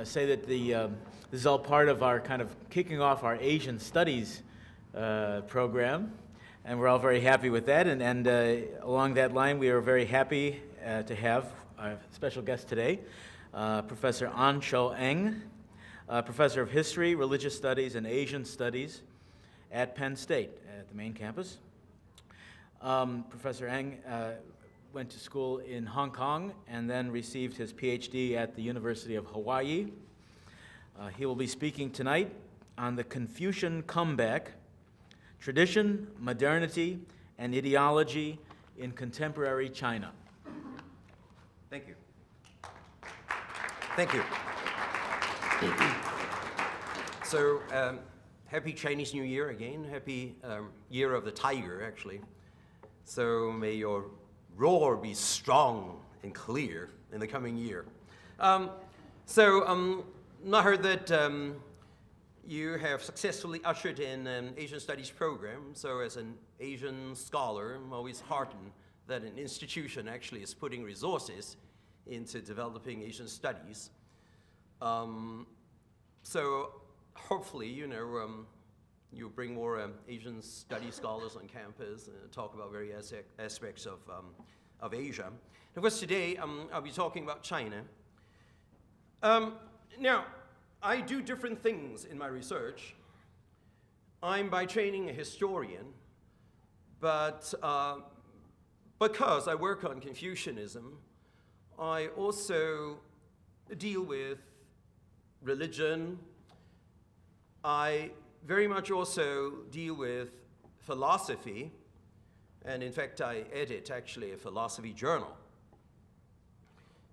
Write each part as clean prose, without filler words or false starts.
say that this is all part of our kind of kicking off our Asian Studies program, and we're all very happy with that. And along that line, we are very happy to have our special guest today, Professor An-Cho Eng, Professor of History, Religious Studies, and Asian Studies at Penn State at the main campus. Professor Eng went to school in Hong Kong and then received his PhD at the University of Hawaii. He will be speaking tonight on the Confucian comeback, tradition, modernity, and ideology in contemporary China. Thank you. Thank you. So, happy Chinese New Year again. Happy Year of the Tiger, actually. So may your roar be strong and clear in the coming year. I heard that you have successfully ushered in an Asian Studies program. So as an Asian scholar, I'm always heartened that an institution actually is putting resources into developing Asian studies. So hopefully, you bring more Asian studies scholars on campus and talk about various aspects of Asia. Of course, today I'll be talking about China. Now, I do different things in my research. I'm by training a historian, but because I work on Confucianism, I also deal with religion. I very much also deal with philosophy, and in fact I edit actually a philosophy journal.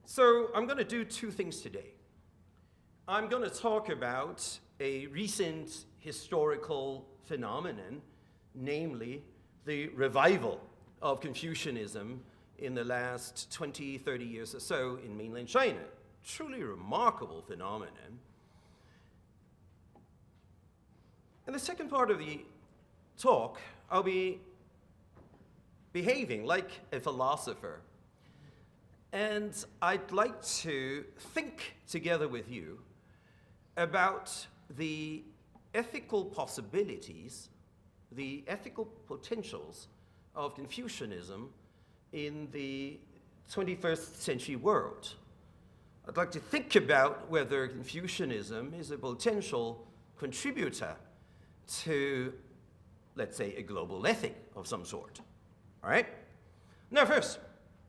So I'm going to do two things today. I'm going to talk about a recent historical phenomenon, namely the revival of Confucianism in the last 20, 30 years or so in mainland China. Truly remarkable phenomenon. In the second part of the talk, I'll be behaving like a philosopher. And I'd like to think together with you about the ethical possibilities, the ethical potentials of Confucianism in the 21st century world. I'd like to think about whether Confucianism is a potential contributor to, let's say, a global ethic of some sort. All right? Now first,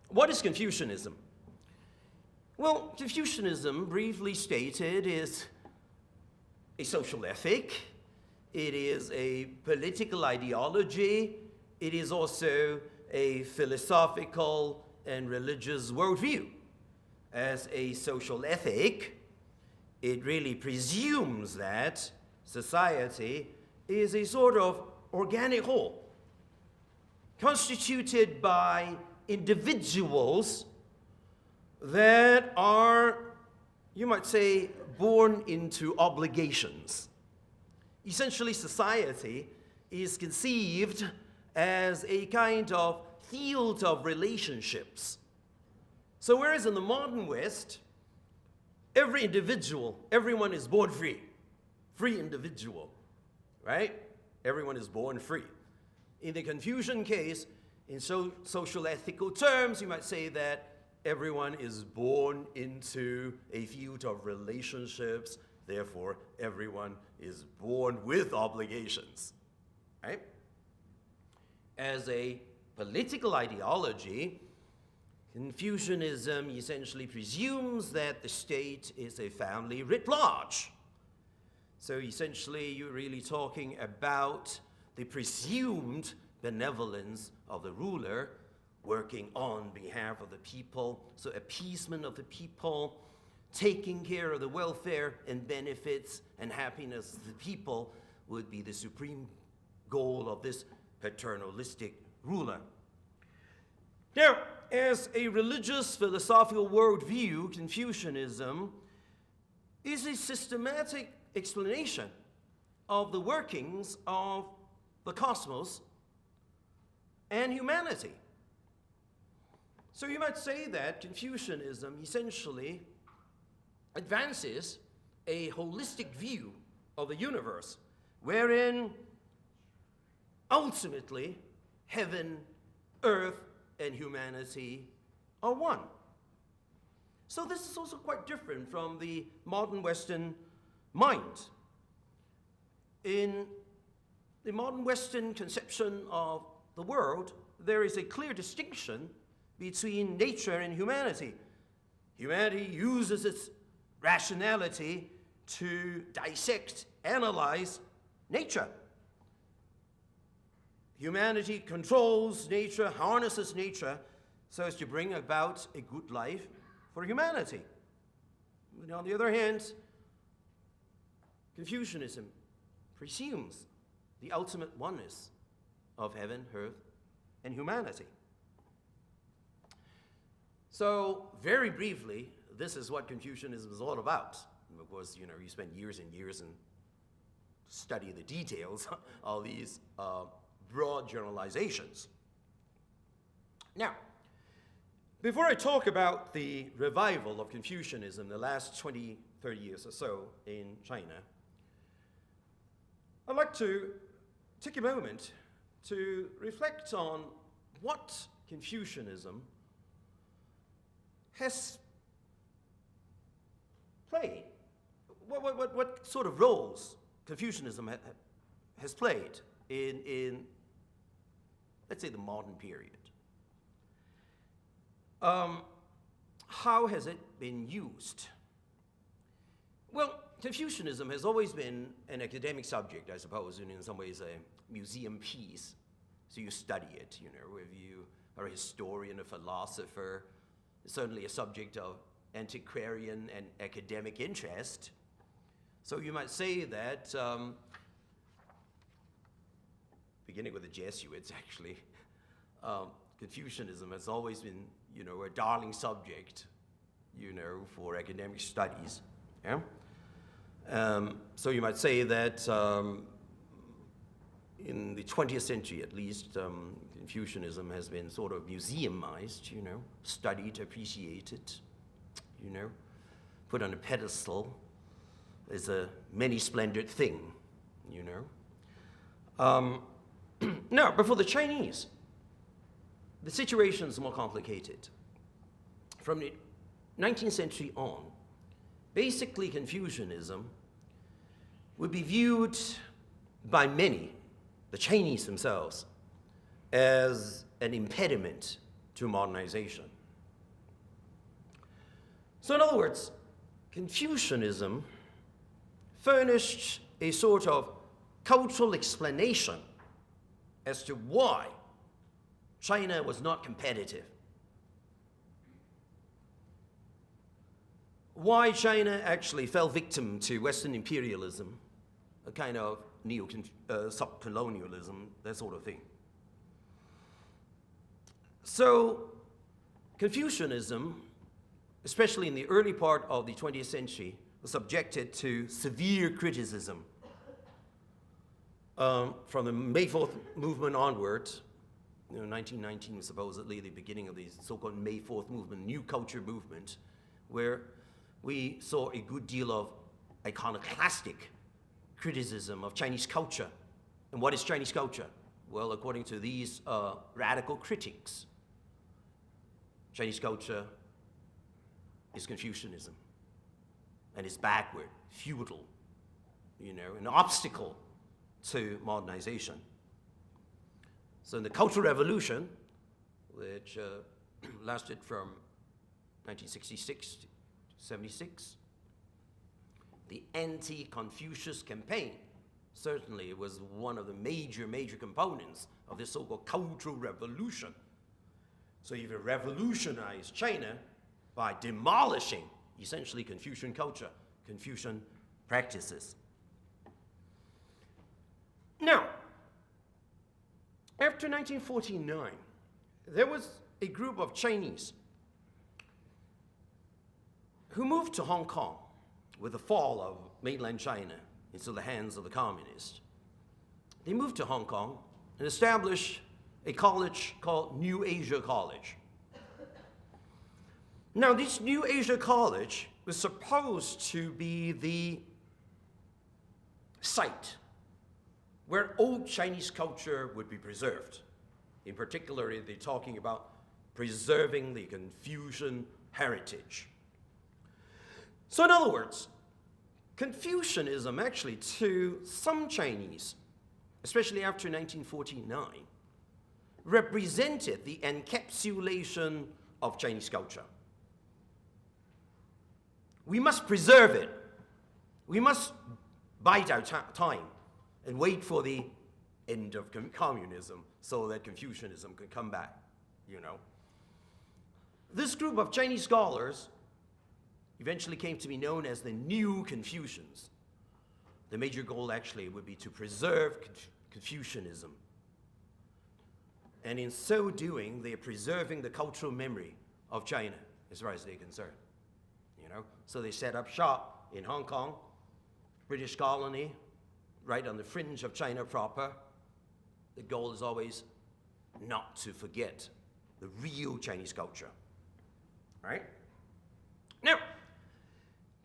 what is Confucianism? Well, Confucianism, briefly stated, is a social ethic. It is a political ideology. It is also a philosophical and religious worldview. As a social ethic, it really presumes that society is a sort of organic whole, constituted by individuals that are, you might say, born into obligations. Essentially, society is conceived as a kind of field of relationships. So whereas in the modern West, every individual, everyone is born free. Free individual, right? Everyone is born free. In the Confucian case, in social ethical terms, you might say that everyone is born into a field of relationships, therefore everyone is born with obligations, right? As a political ideology, Confucianism essentially presumes that the state is a family writ large. So essentially, you're really talking about the presumed benevolence of the ruler working on behalf of the people, so appeasement of the people, taking care of the welfare and benefits and happiness of the people would be the supreme goal of this paternalistic ruler. Now, as a religious philosophical worldview, Confucianism is a systematic explanation of the workings of the cosmos and humanity. So you might say that Confucianism essentially advances a holistic view of the universe, wherein ultimately heaven, earth, and humanity are one. So this is also quite different from the modern Western mind. In the modern Western conception of the world, there is a clear distinction between nature and humanity. Humanity uses its rationality to dissect, analyze nature. Humanity controls nature, harnesses nature, so as to bring about a good life for humanity. But on the other hand, Confucianism presumes the ultimate oneness of heaven, earth, and humanity. So, very briefly, this is what Confucianism is all about. And of course, you spend years and years and study the details of these broad generalizations. Now, before I talk about the revival of Confucianism the last 20, 30 years or so in China, I'd like to take a moment to reflect on what Confucianism has played, what sort of roles Confucianism has played in, let's say, the modern period. How has it been used? Well, Confucianism has always been an academic subject, I suppose, and in some ways a museum piece. So you study it, if you are a historian, a philosopher, it's certainly a subject of antiquarian and academic interest. So you might say that, beginning with the Jesuits, actually, Confucianism has always been, a darling subject, for academic studies. Yeah? So you might say that in the 20th century, at least, Confucianism has been sort of museumized, studied, appreciated, put on a pedestal as a many-splendid thing, Now, but for the Chinese, the situation is more complicated. From the 19th century on, basically Confucianism would be viewed by many, the Chinese themselves, as an impediment to modernization. So in other words, Confucianism furnished a sort of cultural explanation as to why China was not competitive. Why China actually fell victim to Western imperialism, a kind of sub-colonialism, that sort of thing. So Confucianism, especially in the early part of the 20th century, was subjected to severe criticism from the May 4th movement onward. 1919 was supposedly the beginning of the so-called May 4th movement, new culture movement, where we saw a good deal of iconoclastic criticism of Chinese culture. And what is Chinese culture? Well, according to these radical critics, Chinese culture is Confucianism, and is backward, feudal, an obstacle to modernization. So in the Cultural Revolution, which lasted from 1966 to 76, the anti-Confucius campaign certainly was one of the major components of this so-called Cultural Revolution. So you revolutionize China by demolishing essentially Confucian culture, Confucian practices. Now, after 1949, there was a group of Chinese who moved to Hong Kong with the fall of mainland China into the hands of the communists. They moved to Hong Kong and established a college called New Asia College. Now, this New Asia College was supposed to be the site where old Chinese culture would be preserved. In particular, they're talking about preserving the Confucian heritage. So in other words, Confucianism actually to some Chinese, especially after 1949, represented the encapsulation of Chinese culture. We must preserve it. We must bide our time and wait for the end of communism so that Confucianism could come back, you know. This group of Chinese scholars eventually came to be known as the New Confucians. The major goal actually would be to preserve Confucianism. And in so doing, they are preserving the cultural memory of China as far as they're concerned. You know? So they set up shop in Hong Kong, British colony, right on the fringe of China proper. The goal is always not to forget the real Chinese culture. Right? Now,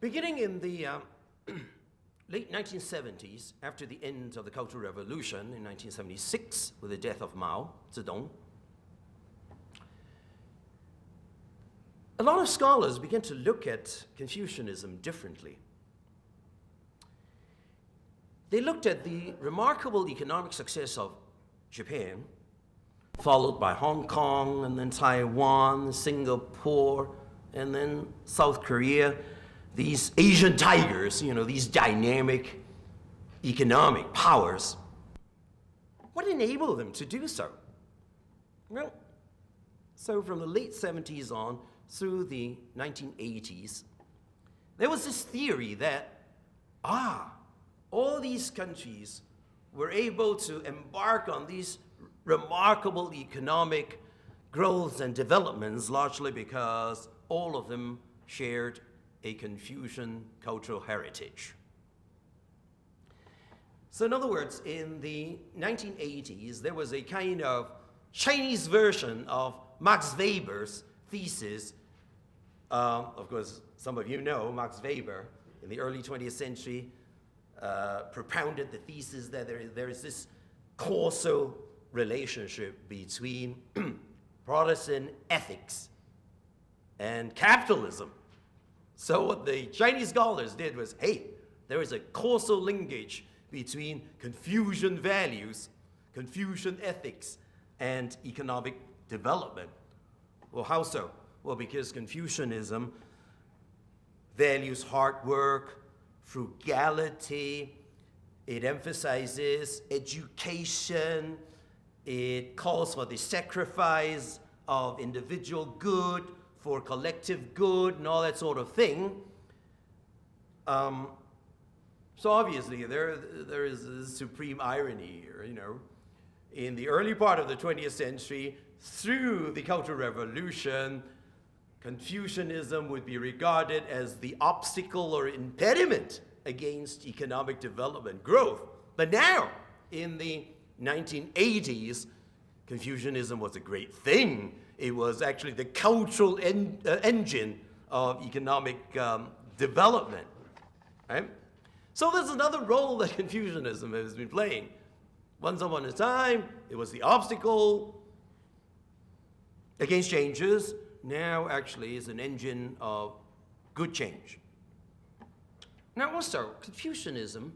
beginning in the late 1970s, after the end of the Cultural Revolution in 1976, with the death of Mao Zedong, a lot of scholars began to look at Confucianism differently. They looked at the remarkable economic success of Japan, followed by Hong Kong, and then Taiwan, Singapore, and then South Korea. These Asian tigers, you know, these dynamic economic powers. What enabled them to do so? Well, so from the late 70s on through the 1980s, there was this theory that, all these countries were able to embark on these remarkable economic growths and developments largely because all of them shared a Confucian cultural heritage. So in other words, in the 1980s, there was a kind of Chinese version of Max Weber's thesis. Of course, some of you know Max Weber in the early 20th century propounded the thesis that there is this causal relationship between Protestant ethics and capitalism. So what the Chinese scholars did was, hey, there is a causal linkage between Confucian values, Confucian ethics, and economic development. Well, how so? Well, because Confucianism values hard work, frugality, it emphasizes education, it calls for the sacrifice of individual good for collective good and all that sort of thing. So obviously there is a supreme irony here, you know. In the early part of the 20th century, through the Cultural Revolution, Confucianism would be regarded as the obstacle or impediment against economic development growth. But now, in the 1980s, Confucianism was a great thing. It was actually the cultural engine of economic development. Right? So there's another role that Confucianism has been playing. Once upon a time, it was the obstacle against changes. Now, actually, is an engine of good change. Now, also, Confucianism,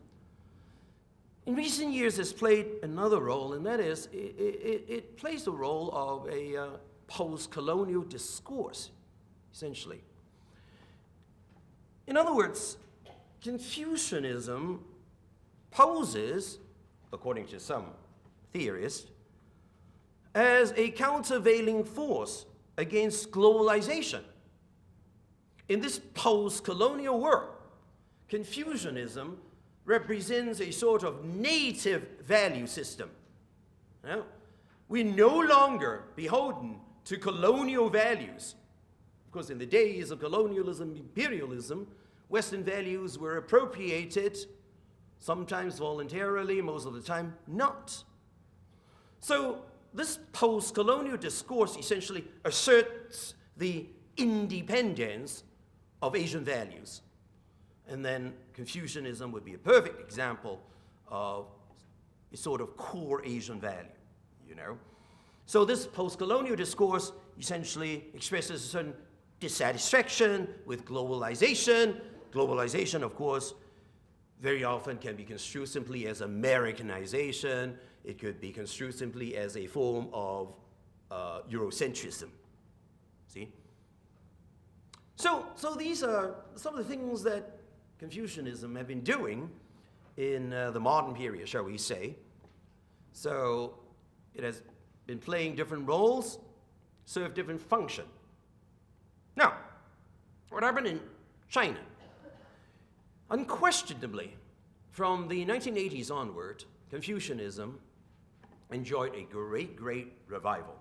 in recent years, has played another role, and that is, it plays the role of a post-colonial discourse, essentially. In other words, Confucianism poses, according to some theorists, as a countervailing force against globalization. In this post-colonial world, Confucianism represents a sort of native value system. Now, we're no longer beholden to colonial values. Of course, in the days of colonialism, imperialism, Western values were appropriated, sometimes voluntarily, most of the time not. So this post-colonial discourse essentially asserts the independence of Asian values. And then Confucianism would be a perfect example of a sort of core Asian value, you know. So this post-colonial discourse essentially expresses a certain dissatisfaction with globalization. Globalization, of course, very often can be construed simply as Americanization. It could be construed simply as a form of Eurocentrism. See? So these are some of the things that Confucianism have been doing in the modern period, shall we say. So it has been playing different roles, served different function. Now, what happened in China? Unquestionably, from the 1980s onward, Confucianism enjoyed a great revival.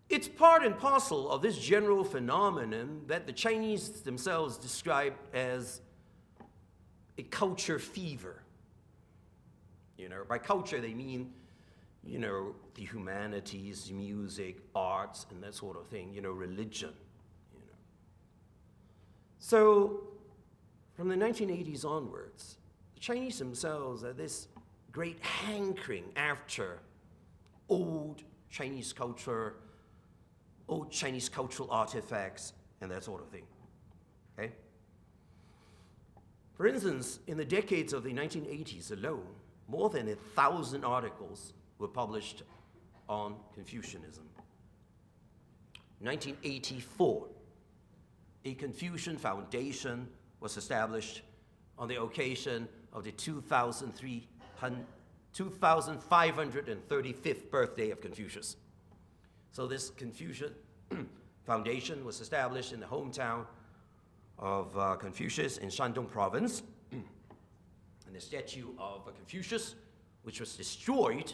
It's part and parcel of this general phenomenon that the Chinese themselves describe as a culture fever. You know, by culture they mean, you know, the humanities, music, arts, and that sort of thing, you know, religion, you know. So, from the 1980s onwards, the Chinese themselves had this great hankering after old Chinese culture, old Chinese cultural artifacts, and that sort of thing, okay? For instance, in the decades of the 1980s alone, more than 1,000 articles were published on Confucianism. 1984, a Confucian Foundation was established on the occasion of the 2,535th birthday of Confucius. So this Confucian Foundation was established in the hometown of Confucius in Shandong province. And the statue of Confucius, which was destroyed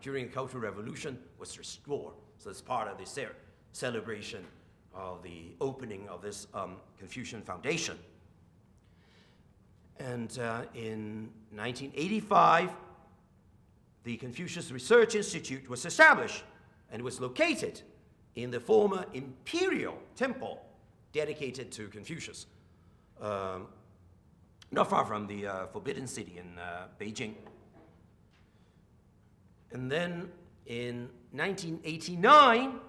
during the Cultural Revolution, was restored. So it's part of the celebration of the opening of this Confucian Foundation. And in 1985, the Confucius Research Institute was established and was located in the former imperial temple dedicated to Confucius, not far from the Forbidden City in Beijing. And then in 1989,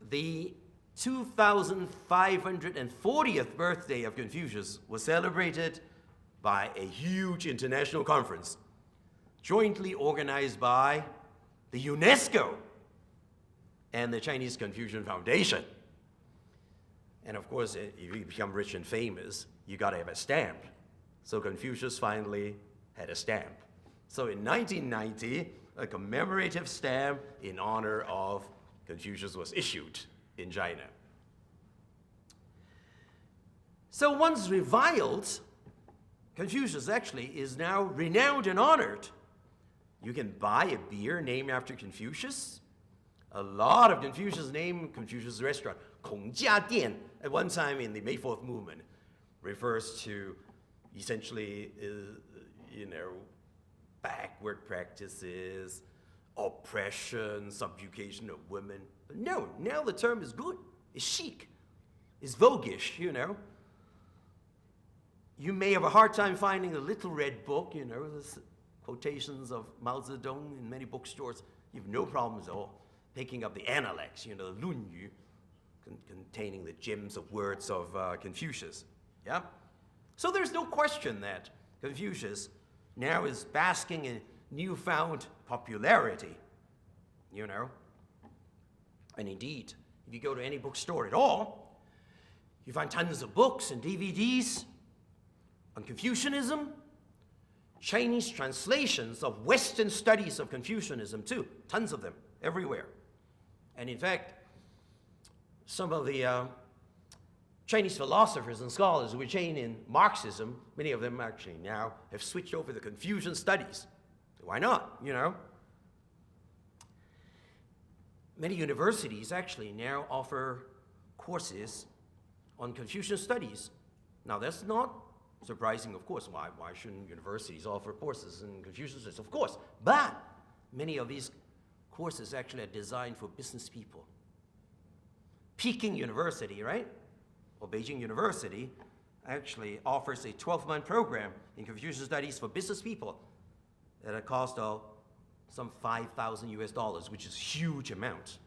the 2,540th birthday of Confucius was celebrated by a huge international conference, jointly organized by the UNESCO and the Chinese Confucian Foundation. And of course, if you become rich and famous, you gotta have a stamp. So Confucius finally had a stamp. So in 1990, a commemorative stamp in honor of Confucius was issued in China. So once reviled, Confucius actually is now renowned and honored. You can buy a beer named after Confucius. A lot of Confucius named Confucius restaurant. 孔家店, at one time in the May 4th movement, refers to essentially, you know, backward practices, oppression, subjugation of women. But no, now the term is good, it's chic, it's voguish, you know. You may have a hard time finding a little red book, you know, there's quotations of Mao Zedong in many bookstores. You have no problems at all picking up the Analects, you know, the 论语, containing the gems of words of Confucius, yeah? So there's no question that Confucius now is basking in newfound popularity, you know? And indeed, if you go to any bookstore at all, you find tons of books and DVDs on Confucianism, Chinese translations of Western studies of Confucianism too, tons of them, everywhere. And in fact, some of the Chinese philosophers and scholars who were trained in Marxism, many of them actually now have switched over to Confucian studies. Why not, you know? Many universities actually now offer courses on Confucian studies. Now that's not surprising, of course. Why shouldn't universities offer courses in Confucian studies? Of course, but many of these courses actually are designed for business people. Peking University, right? Or Beijing University actually offers a 12-month program in Confucian studies for business people at a cost of some $5,000 US, which is a huge amount.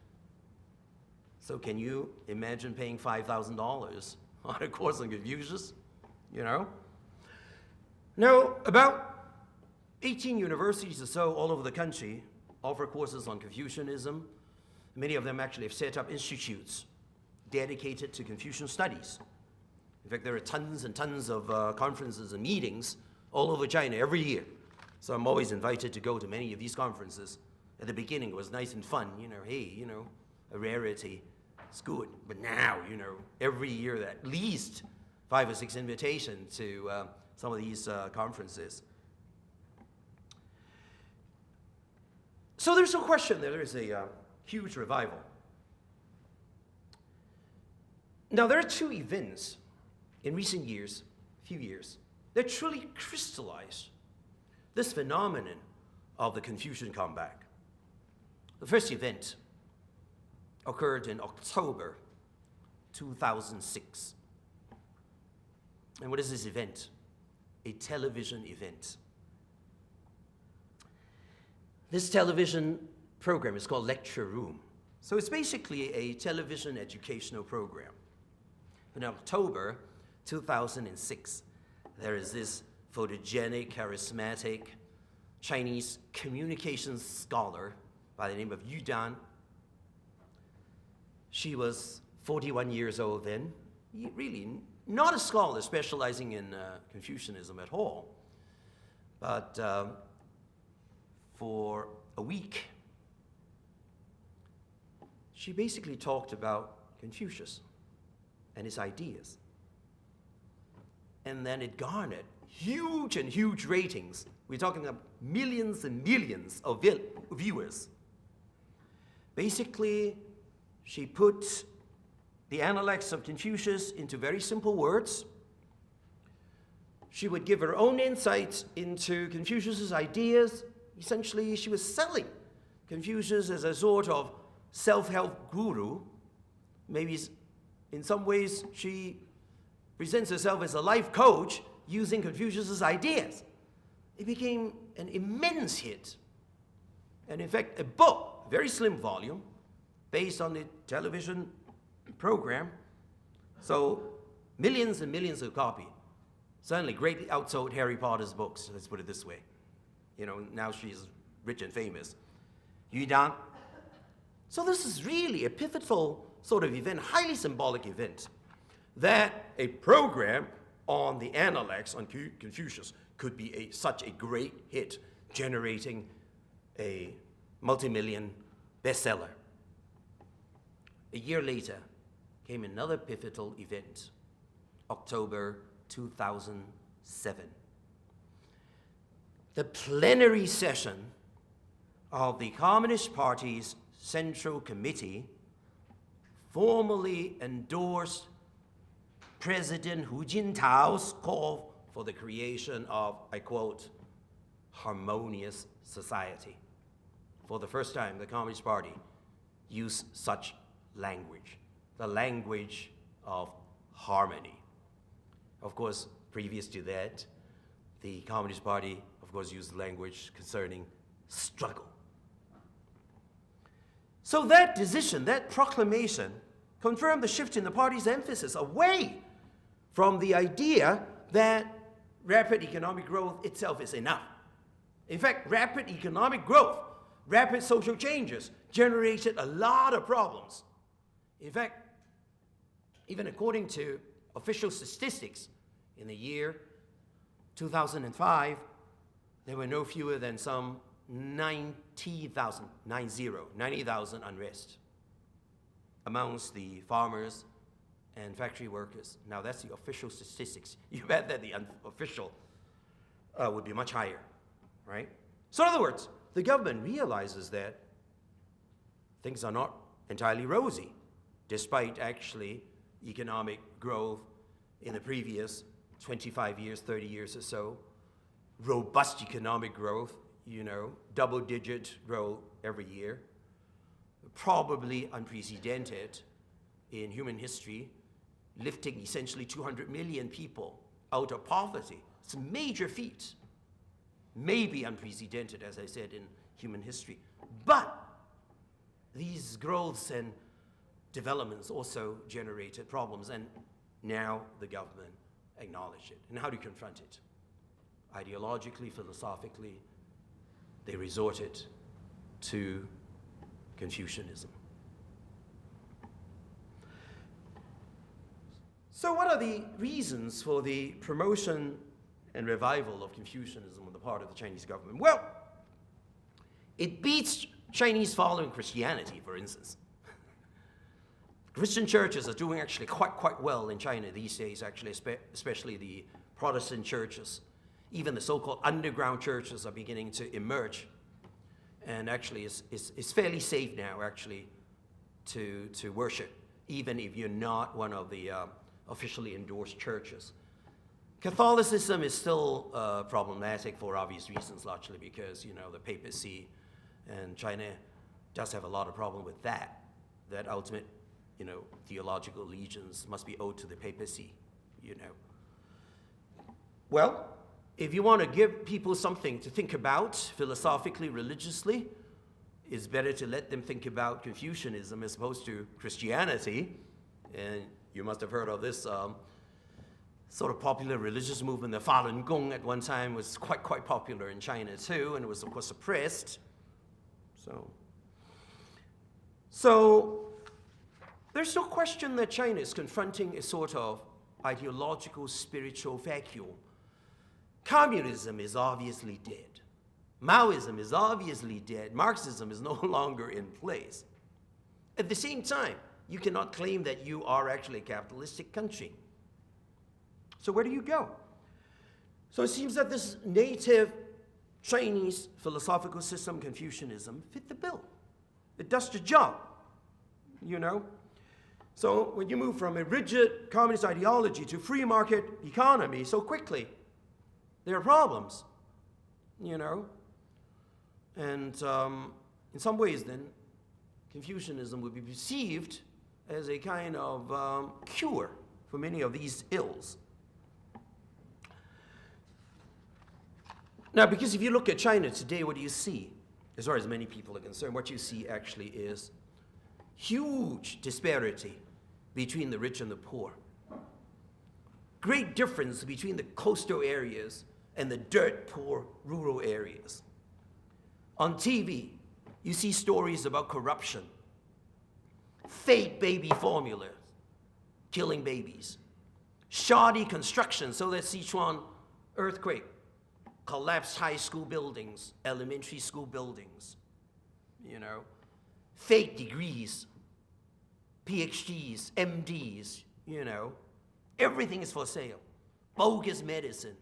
So can you imagine paying $5,000 on a course on Confucius? You know? Now, about 18 universities or so all over the country offer courses on Confucianism. Many of them actually have set up institutes dedicated to Confucian studies. In fact, there are tons and tons of conferences and meetings all over China every year. So I'm always invited to go to many of these conferences. At the beginning, it was nice and fun, hey, a rarity. It's good. But now, every year, at least 5 or 6 invitations to some of these conferences. So there's no question that there is a huge revival. Now, there are 2 events in recent years, few years, that truly crystallized this phenomenon of the Confucian comeback. The first event occurred in October 2006. And what is this event? A television event. This television program is called Lecture Room. So it's basically a television educational program. In October 2006, there is this photogenic, charismatic Chinese communications scholar by the name of Yu Dan. She was 41 years old then, really not a scholar specializing in Confucianism at all. But for a week, she basically talked about Confucius and his ideas. And then it garnered huge ratings. We're talking about millions and millions of viewers. Basically, she put the analects of Confucius into very simple words. She would give her own insights into Confucius's ideas. Essentially, she was selling Confucius as a sort of self-help guru. Maybe in some ways, she presents herself as a life coach using Confucius's ideas. It became an immense hit. And in fact, a book, a very slim volume, based on the television program. So millions and millions of copies. Certainly greatly outsold Harry Potter's books, let's put it this way. Now she's rich and famous. Yu Dan. So this is really a pivotal sort of event, highly symbolic event, that a program on the analects on Confucius could be such a great hit, generating a multi-million bestseller. A year later came another pivotal event, October 2007. The plenary session of the Communist Party's Central Committee formally endorsed President Hu Jintao's call for the creation of, I quote, harmonious society. For the first time, the Communist Party used such language, the language of harmony. Of course, previous to that, the Communist Party, of course, used language concerning struggle. So that decision, that proclamation, confirmed the shift in the party's emphasis away from the idea that rapid economic growth itself is enough. In fact, rapid economic growth, rapid social changes generated a lot of problems. In fact, even according to official statistics, in the year 2005, there were no fewer than some 90,000 unrest amongst the farmers and factory workers. Now that's the official statistics. You bet that the unofficial would be much higher, right? So in other words, the government realizes that things are not entirely rosy, despite actually economic growth in the previous 25 years, 30 years or so, robust economic growth, double-digit growth every year. probably unprecedented in human history, lifting essentially 200 million people out of poverty. It's a major feat. Maybe unprecedented, as I said, in human history. But these growths and developments also generated problems, and now the government acknowledged it. And how do you confront it? Ideologically, philosophically, they resorted to Confucianism. So what are the reasons for the promotion and revival of Confucianism on the part of the Chinese government? Well, it beats Chinese following Christianity, for instance. Christian churches are doing actually quite well in China these days, actually, especially the Protestant churches. Even the so-called underground churches are beginning to emerge. And actually, it's fairly safe now, actually, to worship, even if you're not one of the officially endorsed churches. Catholicism is still problematic for obvious reasons, largely because, the papacy and China does have a lot of problem with that ultimate, theological allegiance must be owed to the papacy, Well, if you want to give people something to think about philosophically, religiously, it's better to let them think about Confucianism as opposed to Christianity. And you must have heard of this sort of popular religious movement. The Falun Gong at one time was quite popular in China too, and it was of course suppressed. So there's no question that China is confronting a sort of ideological, spiritual vacuum. Communism is obviously dead. Maoism is obviously dead. Marxism is no longer in place. At the same time, you cannot claim that you are actually a capitalistic country. So where do you go? So it seems that this native Chinese philosophical system, Confucianism, fit the bill. It does the job, So when you move from a rigid communist ideology to free market economy so quickly, there are problems, And in some ways then, Confucianism would be perceived as a kind of cure for many of these ills. Now, because if you look at China today, what do you see? As far as many people are concerned, what you see actually is huge disparity between the rich and the poor. Great difference between the coastal areas and the dirt poor rural areas. On TV, you see stories about corruption, fake baby formulas, killing babies, shoddy construction, so that Sichuan earthquake collapsed high school buildings, elementary school buildings, fake degrees, PhDs, MDs, everything is for sale, bogus medicine,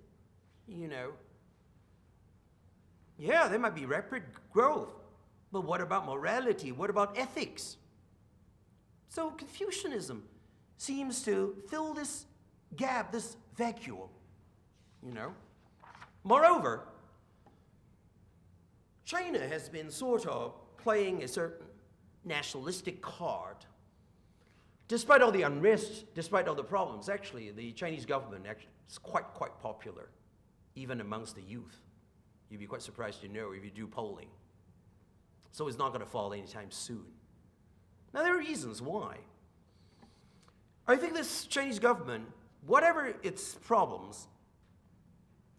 Yeah, there might be rapid growth, but what about morality? What about ethics? So Confucianism seems to fill this gap, this vacuum, Moreover, China has been sort of playing a certain nationalistic card. Despite all the unrest, despite all the problems, actually, the Chinese government is quite popular, even amongst the youth. You'd be quite surprised to know if you do polling. So it's not going to fall anytime soon. Now, there are reasons why. I think this Chinese government, whatever its problems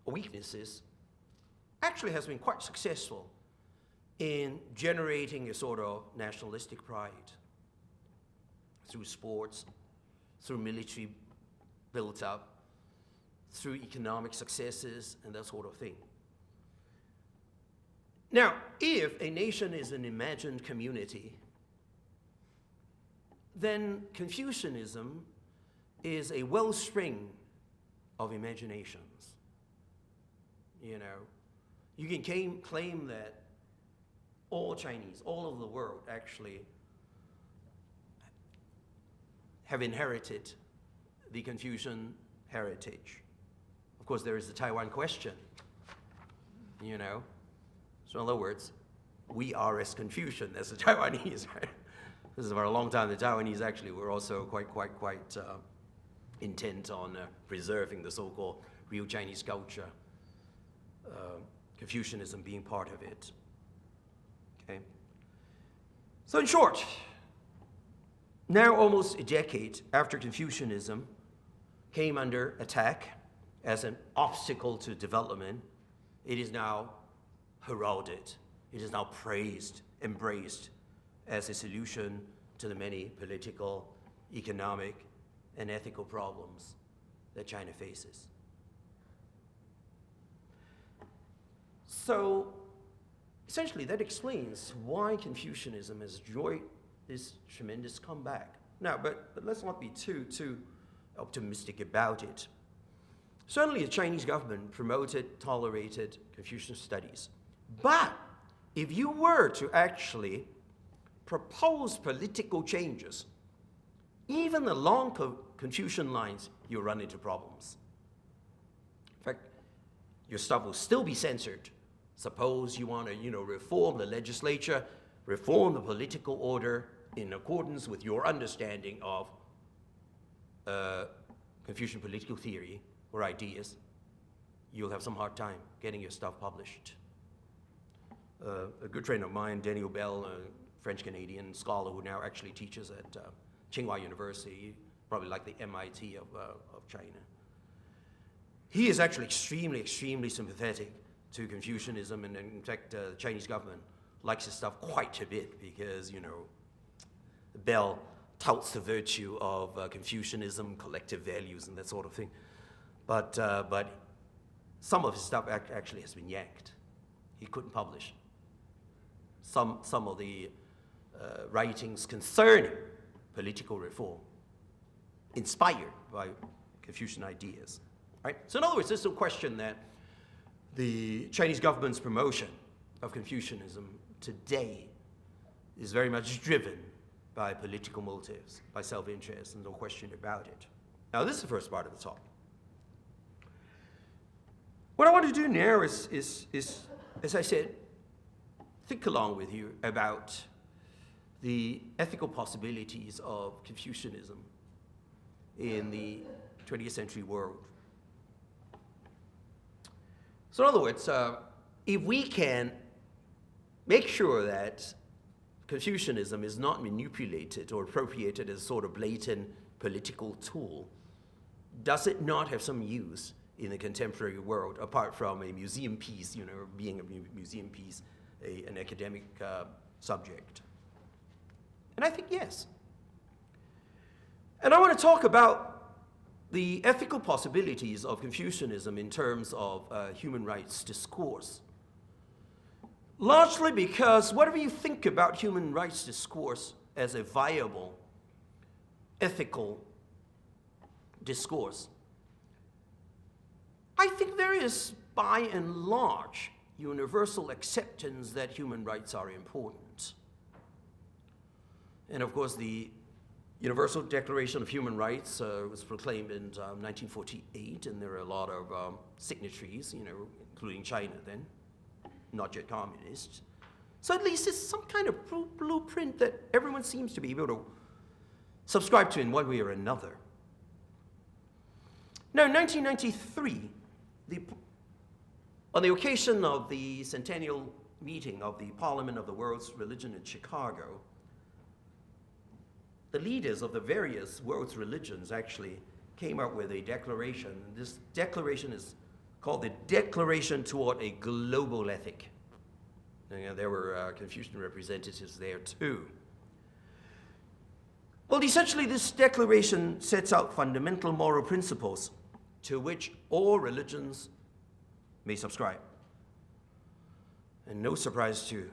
or weaknesses, actually has been quite successful in generating a sort of nationalistic pride through sports, through military built up, through economic successes, and that sort of thing. Now, if a nation is an imagined community, then Confucianism is a wellspring of imaginations. You can claim that all Chinese, all over the world, actually have inherited the Confucian heritage. Of course, there is the Taiwan question, So in other words, we are as Confucian as the Taiwanese, right? this is for a long time, the Taiwanese actually were also quite intent on preserving the so-called real Chinese culture, Confucianism being part of it. Okay? So in short, now almost a decade after Confucianism came under attack as an obstacle to development, it is now heralded, it is now praised, embraced as a solution to the many political, economic, and ethical problems that China faces. So, essentially, that explains why Confucianism has enjoyed this tremendous comeback. Now, but let's not be too optimistic about it. Certainly, the Chinese government promoted, tolerated Confucian studies. But if you were to actually propose political changes, even along Confucian lines, you run into problems. In fact, your stuff will still be censored. Suppose you want to, reform the legislature, reform the political order in accordance with your understanding of Confucian political theory or ideas, you'll have some hard time getting your stuff published. A good friend of mine, Daniel Bell, a French-Canadian scholar who now actually teaches at Tsinghua University, probably like the MIT of China. He is actually extremely sympathetic to Confucianism, and in fact, the Chinese government likes his stuff quite a bit because, Bell touts the virtue of Confucianism, collective values, and that sort of thing. But some of his stuff actually has been yanked. He couldn't publish some of the writings concerning political reform, inspired by Confucian ideas. Right? So in other words, there's no question that the Chinese government's promotion of Confucianism today is very much driven by political motives, by self-interest, and no question about it. Now, this is the first part of the talk. What I want to do now is, as I said, think along with you about the ethical possibilities of Confucianism in the 20th century world. So in other words, if we can make sure that Confucianism is not manipulated or appropriated as a sort of blatant political tool, does it not have some use in the contemporary world, apart from a museum piece, being a museum piece, an academic subject? And I think yes. And I want to talk about the ethical possibilities of Confucianism in terms of human rights discourse. Largely because whatever you think about human rights discourse as a viable ethical discourse, I think there is, by and large, universal acceptance that human rights are important. And of course, the Universal Declaration of Human Rights was proclaimed in 1948, and there are a lot of signatories, including China then, not yet communist. So at least it's some kind of blueprint that everyone seems to be able to subscribe to in one way or another. Now, in 1993, on the occasion of the centennial meeting of the Parliament of the World's Religion in Chicago, the leaders of the various world's religions actually came up with a declaration. This declaration is called the Declaration Toward a Global Ethic. And there were Confucian representatives there too. Well, essentially this declaration sets out fundamental moral principles to which all religions may subscribe. And no surprise to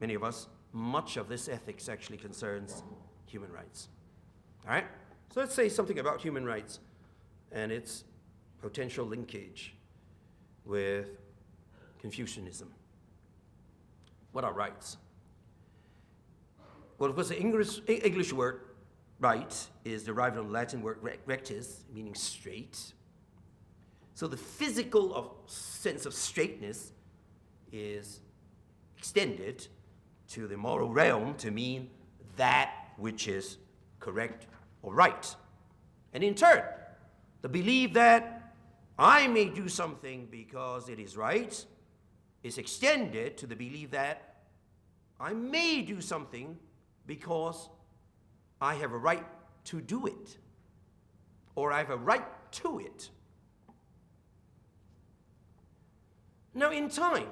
many of us, much of this ethics actually concerns human rights. All right? So let's say something about human rights and its potential linkage with Confucianism. What are rights? Well, of course, the English word right is derived from the Latin word rectus, meaning straight. So the physical sense of straightness is extended to the moral realm to mean that which is correct or right. And in turn, the belief that I may do something because it is right is extended to the belief that I may do something because I have a right to do it, or I have a right to it. Now, in time,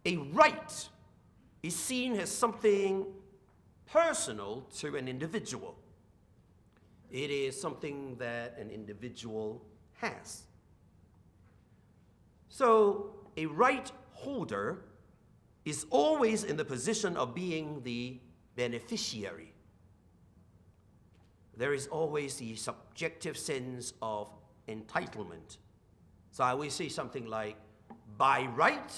a right is seen as something personal to an individual. It is something that an individual has. So, a right holder is always in the position of being the beneficiary. There is always the subjective sense of entitlement. So I always say something like, by right,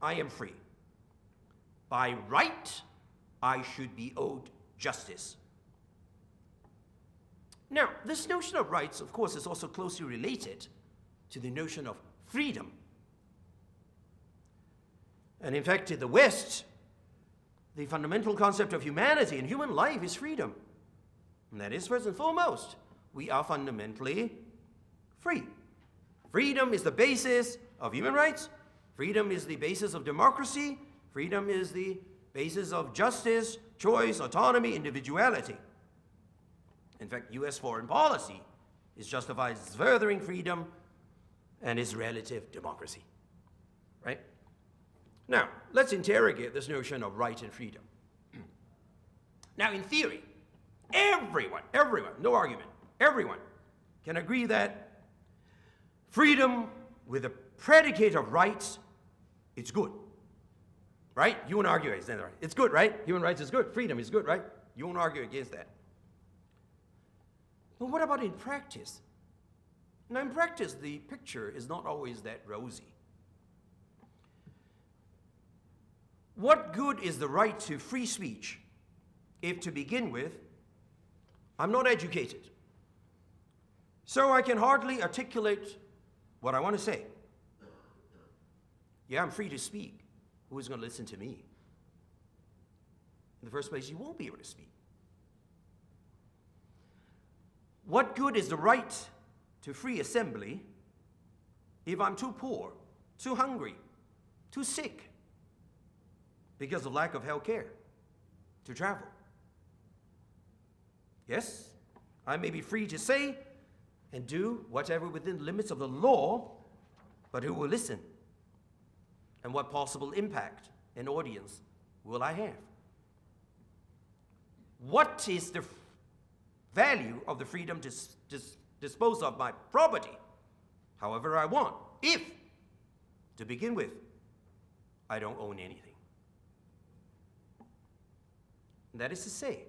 I am free. By right, I should be owed justice. Now, this notion of rights, of course, is also closely related to the notion of freedom. And in fact, in the West, the fundamental concept of humanity and human life is freedom. And that is, first and foremost, we are fundamentally free. Freedom is the basis of human rights. Freedom is the basis of democracy. Freedom is the basis of justice, choice, autonomy, individuality. In fact, U.S. foreign policy is justified as furthering freedom and its relative democracy. Right? Now, let's interrogate this notion of right and freedom. Now, in theory, everyone, no argument, everyone can agree that freedom with a predicate of rights, it's good. Right? You won't argue against that, right? It's good, right? Human rights is good. Freedom is good, right? You won't argue against that. But what about in practice? Now, in practice, the picture is not always that rosy. What good is the right to free speech if, to begin with, I'm not educated, so I can hardly articulate what I want to say? Yeah, I'm free to speak. Who is going to listen to me? In the first place, you won't be able to speak. What good is the right to free assembly if I'm too poor, too hungry, too sick because of lack of health care to travel? Yes, I may be free to say and do whatever within the limits of the law, but who will listen? And what possible impact and audience will I have? What is the value of the freedom to dispose of my property however I want, if, to begin with, I don't own anything? That is to say,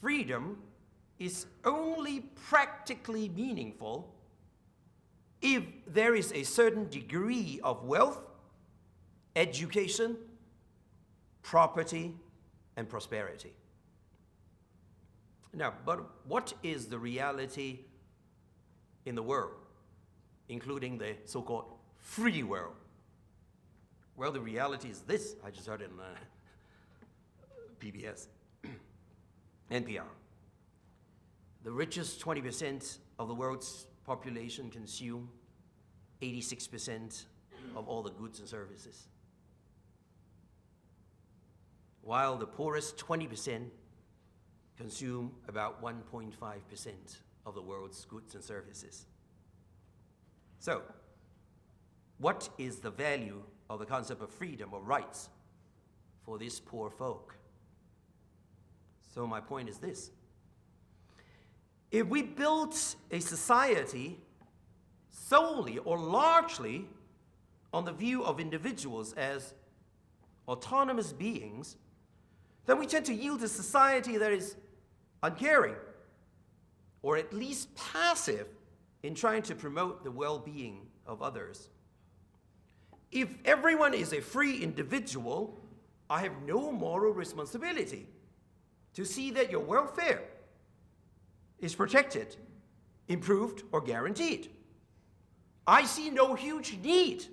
freedom is only practically meaningful if there is a certain degree of wealth, education, property, and prosperity. Now, but what is the reality in the world, including the so-called free world? Well, the reality is this. I just heard it in PBS, NPR. The richest 20% of the world's population consume 86% of all the goods and services, while the poorest 20% consume about 1.5% of the world's goods and services. So, what is the value of the concept of freedom or rights for these poor folk? So my point is this. If we built a society solely or largely on the view of individuals as autonomous beings, then we tend to yield a society that is uncaring, or at least passive in trying to promote the well-being of others. If everyone is a free individual, I have no moral responsibility to see that your welfare is protected, improved, or guaranteed. I see no huge need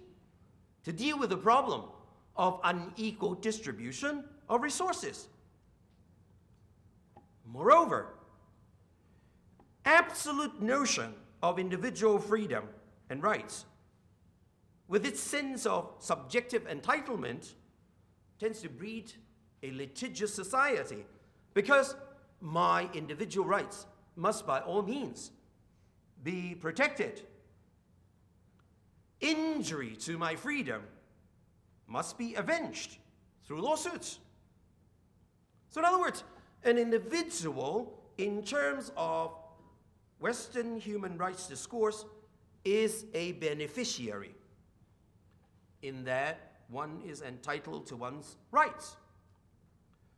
to deal with the problem of unequal distribution of resources. Moreover, absolute notion of individual freedom and rights, with its sense of subjective entitlement, tends to breed a litigious society, because my individual rights must by all means be protected. Injury to my freedom must be avenged through lawsuits. So in other words, an individual, in terms of Western human rights discourse, is a beneficiary, in that one is entitled to one's rights.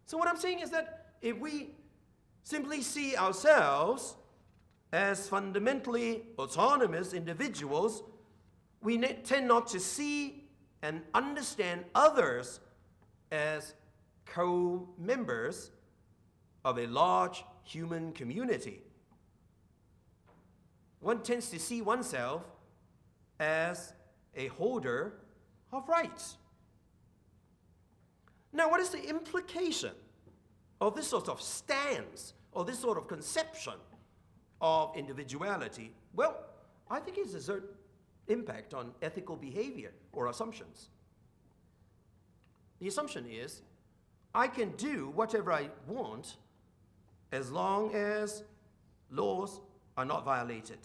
So what I'm saying is that if we simply see ourselves as fundamentally autonomous individuals, we tend not to see and understand others as co-members of a large human community. One tends to see oneself as a holder of rights. Now, what is the implication of this sort of stance, or this sort of conception of individuality? Well, I think it's a certain impact on ethical behavior or assumptions. The assumption is, I can do whatever I want as long as laws are not violated.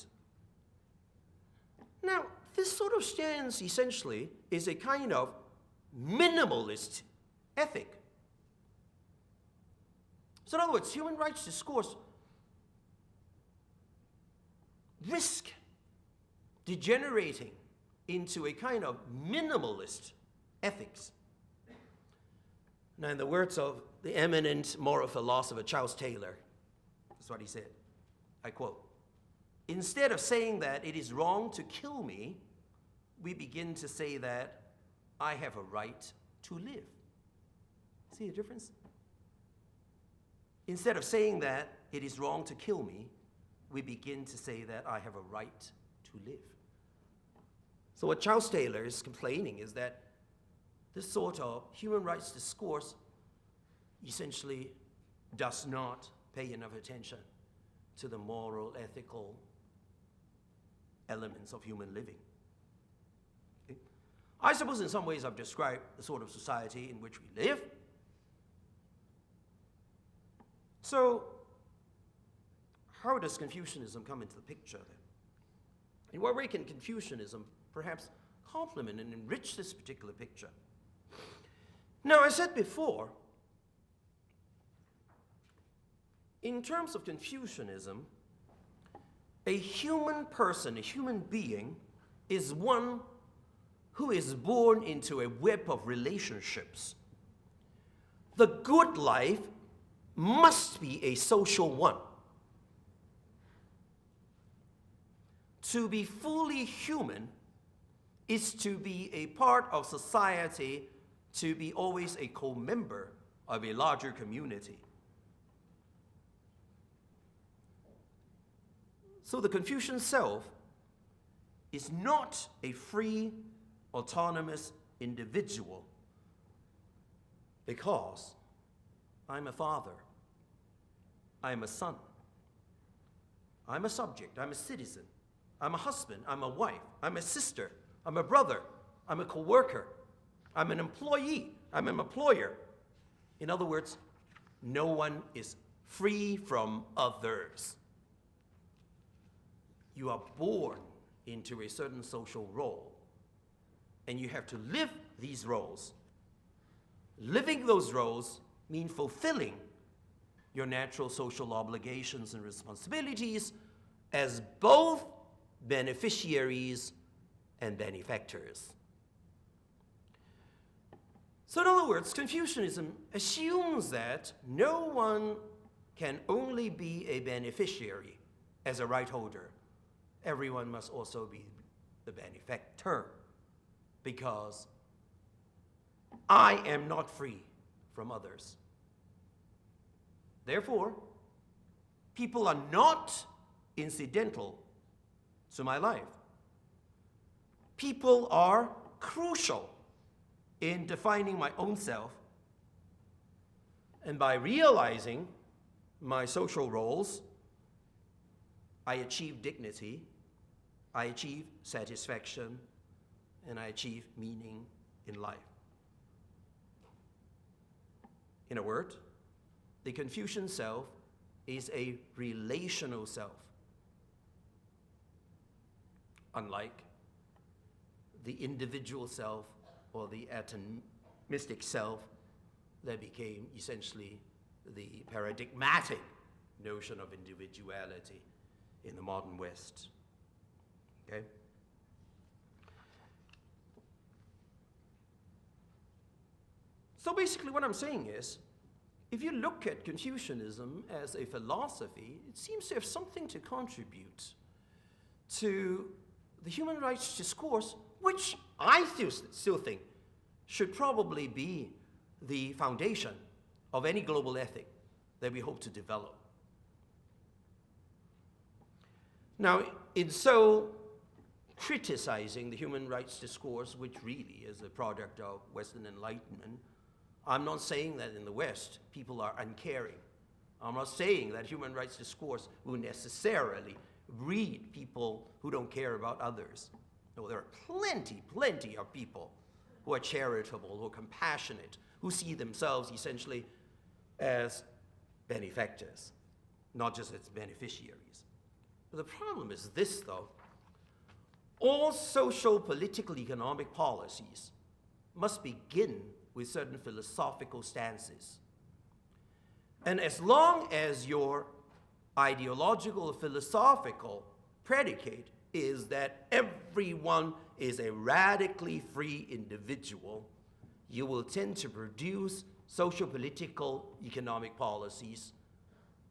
Now, this sort of stance essentially is a kind of minimalist ethic. So in other words, human rights discourse risk degenerating into a kind of minimalist ethics. Now, in the words of the eminent moral philosopher Charles Taylor, that's what he said. I quote, "Instead of saying that it is wrong to kill me, we begin to say that I have a right to live." See the difference? Instead of saying that it is wrong to kill me, we begin to say that I have a right to live. So what Charles Taylor is complaining is that this sort of human rights discourse essentially does not pay enough attention to the moral, ethical elements of human living. Okay? I suppose in some ways I've described the sort of society in which we live. So, how does Confucianism come into the picture then? In what way can Confucianism perhaps complement and enrich this particular picture? Now, I said before, in terms of Confucianism, a human person, a human being, is one who is born into a web of relationships. The good life must be a social one. To be fully human is to be a part of society, to be always a co-member of a larger community. So the Confucian self is not a free, autonomous individual because I'm a father, I'm a son, I'm a subject, I'm a citizen, I'm a husband, I'm a wife, I'm a sister, I'm a brother, I'm a co-worker, I'm an employee, I'm an employer. In other words, no one is free from others. You are born into a certain social role, and you have to live these roles. Living those roles means fulfilling your natural social obligations and responsibilities as both beneficiaries and benefactors. So in other words, Confucianism assumes that no one can only be a beneficiary as a right holder. Everyone must also be the benefactor, because I am not free from others. Therefore, people are not incidental to my life. People are crucial in defining my own self, and by realizing my social roles, I achieve dignity, I achieve satisfaction, and I achieve meaning in life. In a word, the Confucian self is a relational self, unlike the individual self or the atomistic self that became essentially the paradigmatic notion of individuality in the modern West. Okay? So basically what I'm saying is, if you look at Confucianism as a philosophy, it seems to have something to contribute to the human rights discourse, which I still think should probably be the foundation of any global ethic that we hope to develop. Now, in so criticizing the human rights discourse, which really is a product of Western Enlightenment, I'm not saying that in the West people are uncaring. I'm not saying that human rights discourse will necessarily breed people who don't care about others. No, there are plenty of people who are charitable, who are compassionate, who see themselves essentially as benefactors, not just as beneficiaries. But the problem is this, though. All social, political, economic policies must begin with certain philosophical stances. And as long as your ideological or philosophical predicate is that everyone is a radically free individual, you will tend to produce social, political, economic policies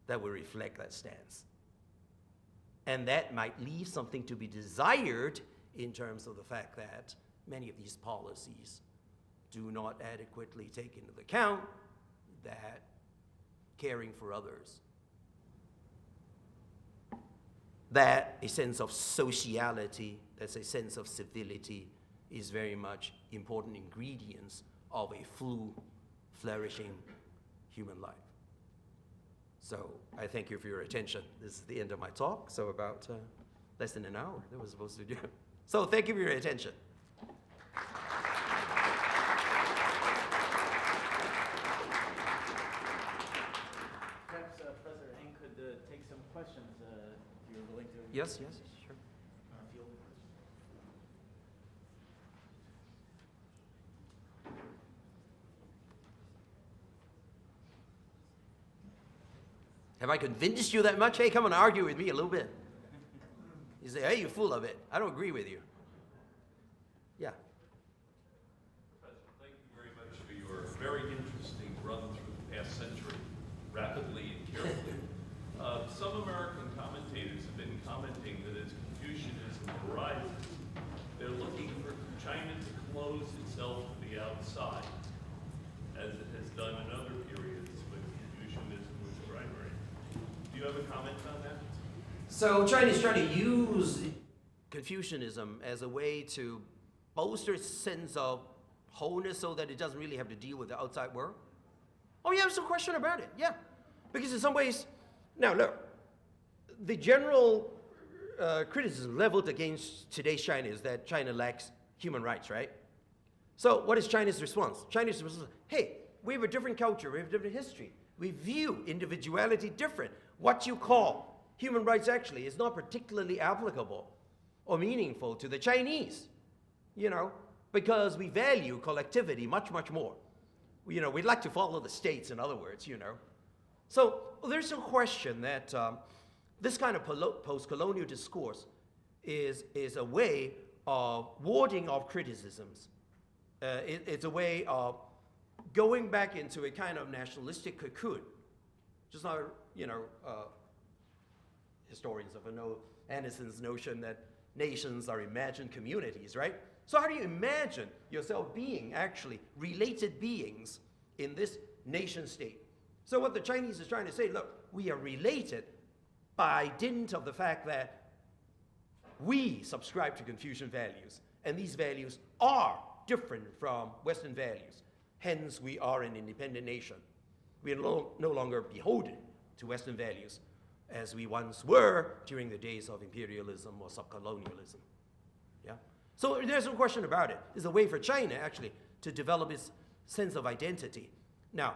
that will reflect that stance. And that might leave something to be desired in terms of the fact that many of these policies do not adequately take into account that caring for others, that a sense of sociality, that's a sense of civility, is very much important ingredients of a full, flourishing human life. So I thank you for your attention. This is the end of my talk, so about less than an hour that was supposed to do. So thank you for your attention. Perhaps Professor Eng could take some questions if you're willing to. Yes, sure. Field the questions. Have I convinced you that much? Hey, come and argue with me a little bit. You say, hey, you're full of it. I don't agree with you. Yeah. Professor, thank you very much for your very interesting run through the past century, rapidly and carefully. Some American commentators have been commenting that as Confucianism arises, they're looking for China to close itself to the outside, as it has done in other periods when Confucianism was primary. Do you have a comment on that? So China is trying to use Confucianism as a way to bolster its sense of wholeness so that it doesn't really have to deal with the outside world? Oh yeah, there's no question about it, yeah. Because in some ways, now look, the general criticism leveled against today's China is that China lacks human rights, right? So what is China's response? China's response is, hey, we have a different culture, we have a different history. We view individuality different. What you call human rights actually is not particularly applicable or meaningful to the Chinese, because we value collectivity much, much more. We'd like to follow the states, in other words, So there's no question that this kind of post-colonial discourse is a way of warding off criticisms. It's a way of going back into a kind of nationalistic cocoon. Just like, historians of know Anderson's notion that nations are imagined communities, right? So how do you imagine yourself being actually related beings in this nation state? So what the Chinese is trying to say, look, we are related by dint of the fact that we subscribe to Confucian values, and these values are different from Western values. Hence, we are an independent nation. We are no longer beholden to Western values as we once were during the days of imperialism or subcolonialism. Yeah? So there's no question about it. It's a way for China, actually, to develop its sense of identity. Now,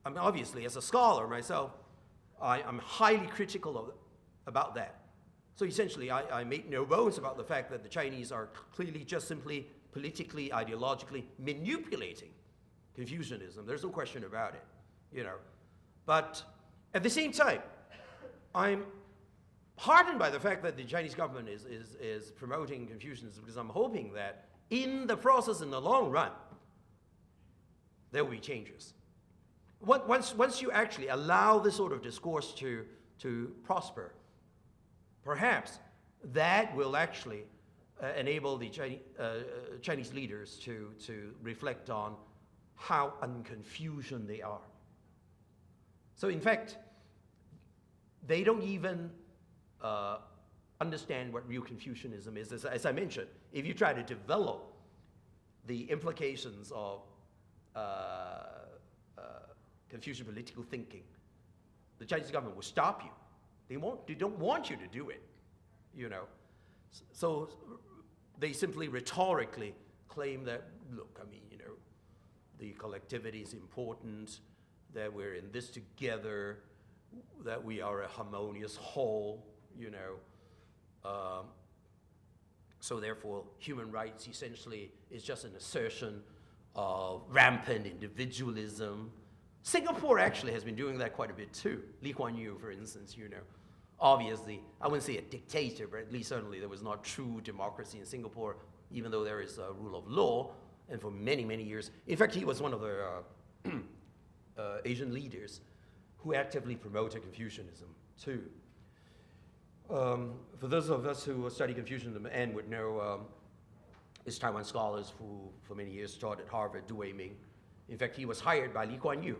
I mean, obviously, as a scholar myself, I'm highly critical about that. So essentially, I make no bones about the fact that the Chinese are clearly just simply politically, ideologically manipulating Confucianism. There's no question about it, you know. But at the same time, I'm heartened by the fact that the Chinese government is promoting Confucianism, because I'm hoping that in the process, in the long run, there will be changes. Once you actually allow this sort of discourse to prosper, perhaps that will actually enable the Chinese leaders to reflect on how un-Confucian they are. So in fact, they don't even understand what real Confucianism is. As I mentioned, if you try to develop the implications of Confucian political thinking, the Chinese government will stop you. They don't want you to do it, you know. So they simply rhetorically claim that, look, I mean, you know, the collectivity is important, that we're in this together, that we are a harmonious whole, you know. So therefore, human rights essentially is just an assertion of rampant individualism. Singapore actually has been doing that quite a bit too. Lee Kuan Yew, for instance, you know, obviously, I wouldn't say a dictator, but at least certainly there was not true democracy in Singapore, even though there is a rule of law, and for many, many years. In fact, he was one of the Asian leaders who actively promoted Confucianism too. For those of us who study Confucianism and would know, is Taiwan scholars who for many years taught at Harvard, Du Weiming. In fact, he was hired by Lee Kuan Yew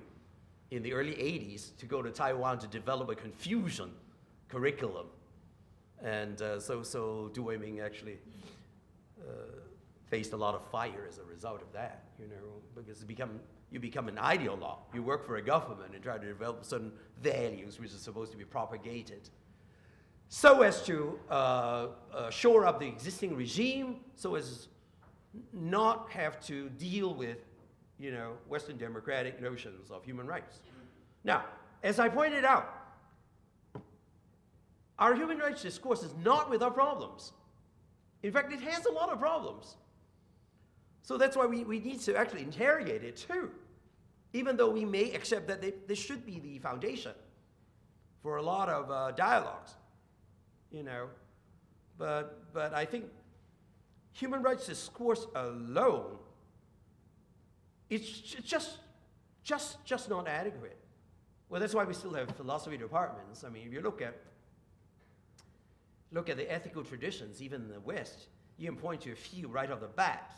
in the early 80s to go to Taiwan to develop a Confucian curriculum. And so Du Weiming actually faced a lot of fire as a result of that, you know, because you become an ideologue. You work for a government and try to develop certain values which are supposed to be propagated, so as to shore up the existing regime, so as not have to deal with, you know, Western democratic notions of human rights. Now, as I pointed out, our human rights discourse is not without problems. In fact, it has a lot of problems. So that's why we need to actually interrogate it too, even though we may accept that this should be the foundation for a lot of dialogues, you know. But I think human rights discourse alone, it's just not adequate. Well, that's why we still have philosophy departments. I mean, if you look at the ethical traditions, even in the West, you can point to a few right off the bat.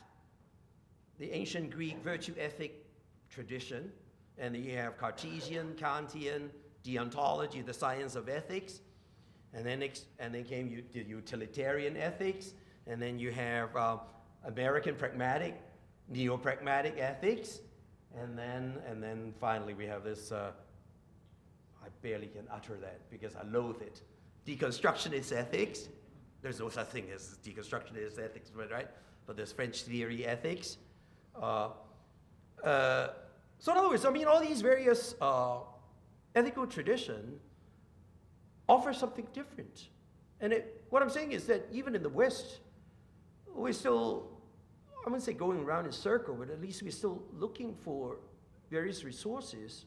The ancient Greek virtue ethic tradition, and then you have Cartesian, Kantian, deontology, the science of ethics, and then came the utilitarian ethics, and then you have American pragmatic, neo-pragmatic ethics, and then finally we have this, I barely can utter that because I loathe it, deconstructionist ethics. There's no such thing as deconstructionist ethics, right? But there's French theory ethics. So in other words, I mean, all these various ethical traditions offer something different. And what I'm saying is that even in the West, we're still, I wouldn't say going around in a circle, but at least we're still looking for various resources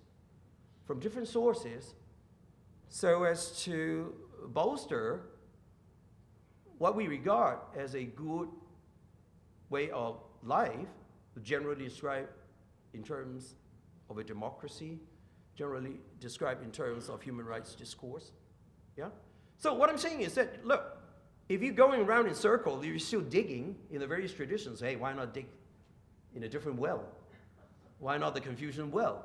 from different sources so as to bolster what we regard as a good way of life, generally described in terms of a democracy, generally described in terms of human rights discourse. Yeah? So what I'm saying is that, look, if you're going around in circles, you're still digging in the various traditions, hey, why not dig in a different well? Why not the Confucian well?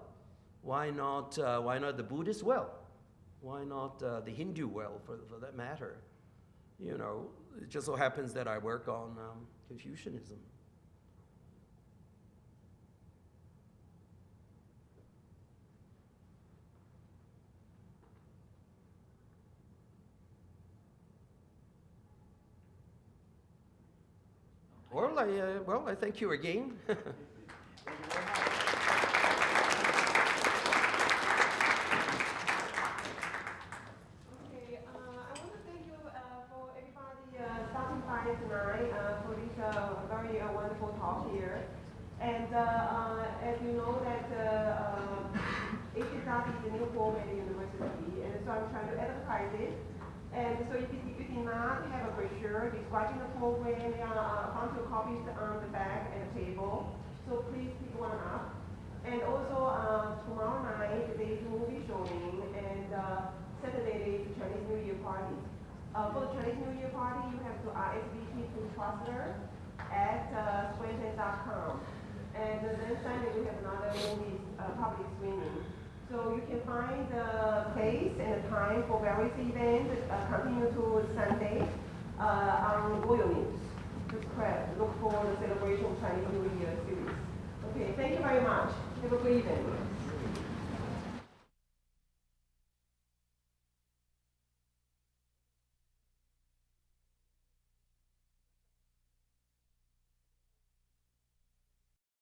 Why not the Buddhist well? Why not the Hindu well, for that matter? You know, it just so happens that I work on Confucianism. Well, I thank you again. Okay, I want to thank you for everybody stopping by tonight for this very wonderful talk here. And as you know that HSRT is a new form at the university, and so I'm trying to advertise it. And so if you did not have a brochure describing the program, there are a bunch of copies on the back and the table. So please pick one up. And also tomorrow night there is a movie showing, and Saturday there is a Chinese New Year party. For the Chinese New Year party, you have to RSVP to Trustler at Squarehead.com. And then Sunday we have another movie public screening. So you can find the place and the time for various events continue to Sunday on Royal News. Just look for the celebration of Chinese New Year series. Okay, thank you very much. Have a good evening.